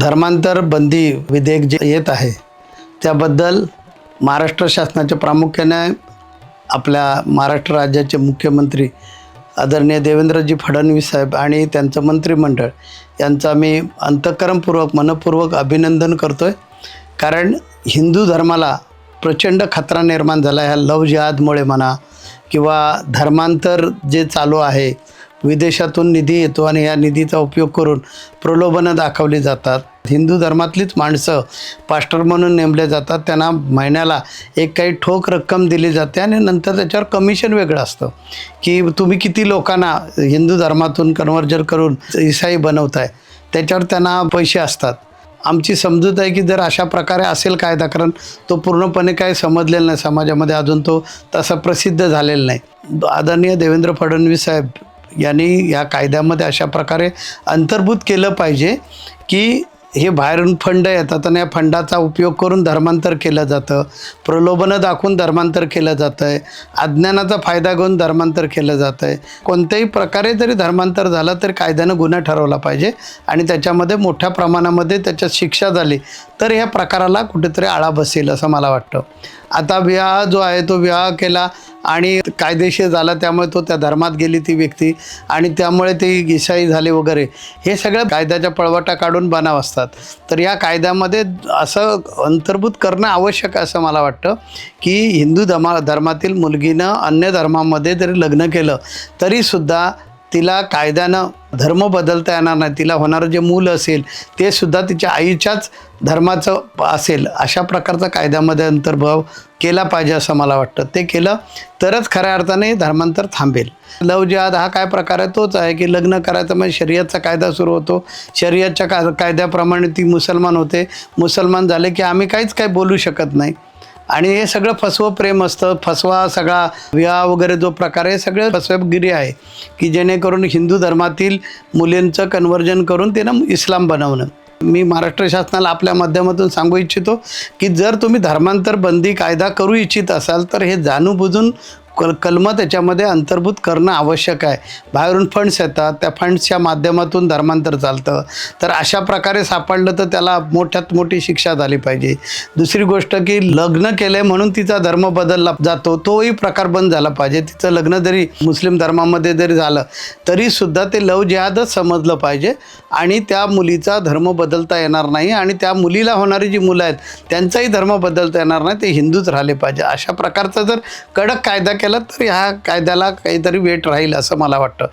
धर्मांतर बंदी विधेयक जे येत आहे त्याबद्दल महाराष्ट्र शासनाच्या प्रामुख्याने आपल्या महाराष्ट्र राज्याचे मुख्यमंत्री आदरणीय देवेंद्रजी फडणवीस साहेब आणि त्यांचं मंत्रिमंडळ यांचा मी अंतःकरणपूर्वक मनपूर्वक अभिनंदन करतो आहे. कारण हिंदू धर्माला प्रचंड खतरा निर्माण झाला ह्या लव जिहादमुळे म्हणा किंवा धर्मांतर जे चालू आहे. विदेशातून निधी येतो आणि या निधीचा उपयोग करून प्रलोभनं दाखवली जातात. हिंदू धर्मातलीच माणसं पास्टर म्हणून नेमले जातात. त्यांना महिन्याला एक काही ठोक रक्कम दिली जाते आणि नंतर त्याच्यावर कमिशन वेगळं असतं की तुम्ही किती लोकांना हिंदू धर्मातून कन्व्हर्जन करून ईसाई बनवताय, त्याच्यावर त्यांना पैसे असतात. आमची समजूत आहे की जर अशा प्रकारे असेल कायदा, कारण तो पूर्णपणे काय समजलेला नाही समाजामध्ये, अजून तो तसा प्रसिद्ध झालेला नाही. आदरणीय देवेंद्र फडणवीस साहेब यांनी या कायद्यामध्ये अशा प्रकारे अंतर्भूत केलं पाहिजे की हे बाहेरून फंड येतात आणि या फंडाचा उपयोग करून धर्मांतर केलं जातं, प्रलोभनं दाखवून धर्मांतर केलं जातं आहे, अज्ञानाचा फायदा घेऊन धर्मांतर केलं जातं आहे. कोणत्याही प्रकारे जरी धर्मांतर झालं तरी कायद्यानं गुन्हा ठरवला पाहिजे आणि त्याच्यामध्ये मोठ्या प्रमाणामध्ये त्याच्यात शिक्षा झाली तर ह्या प्रकाराला कुठेतरी आळा बसेल असं मला वाटतं. आता विवाह जो आहे तो विवाह केला आणि कायदेशीर झाला, त्यामुळे तो त्या धर्मात गेली ती व्यक्ती आणि त्यामुळे ती ईसाई झाले वगैरे, हे सगळं कायद्याच्या पळवाटा काढून बनाव असतात. तर या कायद्यामध्ये असं अंतर्भूत करणं आवश्यक आहे असं मला वाटतं की हिंदू धर्मातील मुलगीनं अन्य धर्मामध्ये जरी लग्न केलं तरीसुद्धा तिला कायद्यानं धर्म बदलता येणार नाही. तिला होणारं जे मूल असेल ते सुद्धा तिच्या आईच्याच धर्माचं असेल अशा प्रकारचा कायद्यामध्ये अंतर्भाव केला पाहिजे असं मला वाटतं. ते केलं तरच खऱ्या अर्थाने धर्मांतर थांबेल. लव जिहाद हा काय प्रकार आहे? तोच आहे की लग्न करायचं म्हणजे शरीयतचा कायदा सुरू होतो, शरीयतच्या कायद्याप्रमाणे ती मुसलमान होते, मुसलमान झाले की आम्ही काहीच काही बोलू शकत नाही. आणि हे सगळं फसवं प्रेम असतं, फसवा सगळा विवाह वगैरे जो प्रकार आहे सगळं फसवेगिरी आहे की जेणेकरून हिंदू धर्मातील मुलींचं कन्व्हर्जन करून त्यांना इस्लाम बनवणं. मी महाराष्ट्र शासनाला आपल्या माध्यमातून सांगू इच्छितो की जर तुम्ही धर्मांतर बंदी कायदा करू इच्छित असाल तर हे जाणूनबुजून कलमं त्याच्यामध्ये अंतर्भूत करणं आवश्यक आहे. बाहेरून फंड्स येतात, त्या फंड्सच्या माध्यमातून धर्मांतर चालतं, तर अशा प्रकारे सापडलं तर त्याला मोठ्यात मोठी शिक्षा झाली पाहिजे. दुसरी गोष्ट की लग्न केलं आहे म्हणून तिचा धर्म बदलला जातो, तोही प्रकार बंद झाला पाहिजे. तिचं लग्न जरी मुस्लिम धर्मामध्ये जरी झालं तरीसुद्धा ते लव जिहादच समजलं पाहिजे आणि त्या मुलीचा धर्म बदलता येणार नाही आणि त्या मुलीला होणारी जी मुलं आहेत त्यांचाही धर्म बदलता येणार नाही, ते हिंदूच राहिले पाहिजे. अशा प्रकारचा जर कडक कायदा केला तर ह्या कायद्याला काहीतरी वेट राहील असं मला वाटतं.